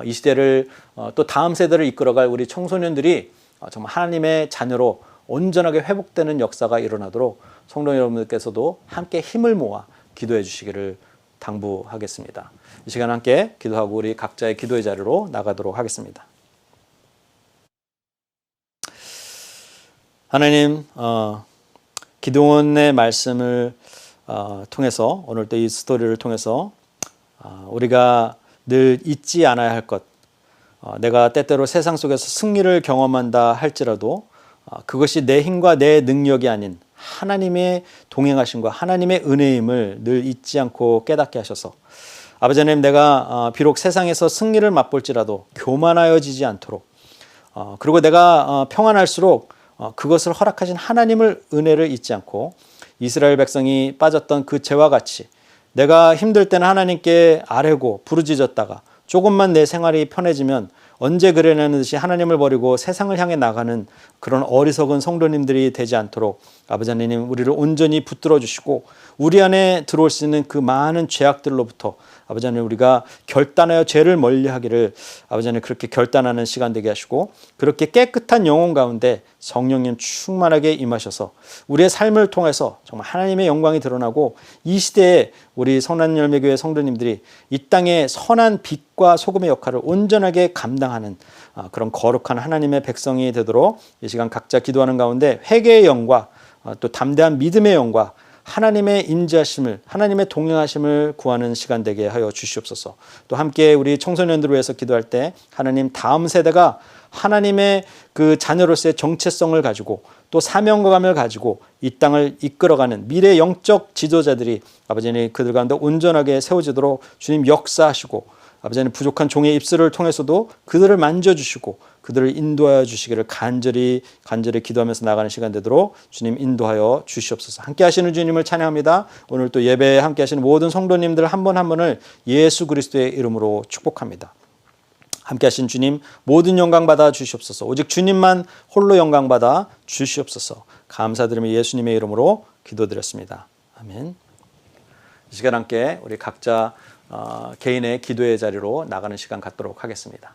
이 시대를 또 다음 세대를 이끌어갈 우리 청소년들이 정말 하나님의 자녀로 온전하게 회복되는 역사가 일어나도록 성도 여러분들께서도 함께 힘을 모아 기도해 주시기를 당부하겠습니다. 이 시간 함께 기도하고 우리 각자의 기도의 자리로 나가도록 하겠습니다. 하나님, 기도원의 말씀을 통해서 오늘 또 이 스토리를 통해서 우리가 늘 잊지 않아야 할 것, 내가 때때로 세상 속에서 승리를 경험한다 할지라도 그것이 내 힘과 내 능력이 아닌 하나님의 동행하심과 하나님의 은혜임을 늘 잊지 않고 깨닫게 하셔서 아버지 하나님, 내가 비록 세상에서 승리를 맛볼지라도 교만하여지지 않도록 그리고 내가 평안할수록 그것을 허락하신 하나님을 은혜를 잊지 않고 이스라엘 백성이 빠졌던 그 죄와 같이 내가 힘들 때는 하나님께 아뢰고 부르짖었다가 조금만 내 생활이 편해지면 언제 그러냐는 듯이 하나님을 버리고 세상을 향해 나가는 그런 어리석은 성도님들이 되지 않도록 아버지 하나님, 우리를 온전히 붙들어 주시고 우리 안에 들어올 수 있는 그 많은 죄악들로부터 아버지 하나님, 우리가 결단하여 죄를 멀리하기를 아버지 하나님, 그렇게 결단하는 시간 되게 하시고 그렇게 깨끗한 영혼 가운데 성령님 충만하게 임하셔서 우리의 삶을 통해서 정말 하나님의 영광이 드러나고 이 시대에 우리 선한열매교회 성도님들이 이 땅에 선한 빛과 소금의 역할을 온전하게 감당하는 그런 거룩한 하나님의 백성이 되도록 이 시간 각자 기도하는 가운데 회개의 영과 또 담대한 믿음의 영과 하나님의 인자하심을, 하나님의 동행하심을 구하는 시간 되게 하여 주시옵소서. 또 함께 우리 청소년들을 위해서 기도할 때 하나님, 다음 세대가 하나님의 그 자녀로서의 정체성을 가지고 또 사명감을 가지고 이 땅을 이끌어가는 미래 영적 지도자들이 아버지 하나님, 그들 가운데 온전하게 세워지도록 주님 역사하시고 아버지 하나님, 부족한 종의 입술을 통해서도 그들을 만져주시고 그들을 인도하여 주시기를 간절히 기도하면서 나가는 시간 되도록 주님 인도하여 주시옵소서. 함께 하시는 주님을 찬양합니다. 오늘 또 예배에 함께 하시는 모든 성도님들 한 분 한 분을 예수 그리스도의 이름으로 축복합니다. 함께 하신 주님 모든 영광 받아 주시옵소서. 오직 주님만 홀로 영광 받아 주시옵소서. 감사드리며 예수님의 이름으로 기도드렸습니다. 아멘. 이 시간 함께 우리 각자 개인의 기도의 자리로 나가는 시간 갖도록 하겠습니다.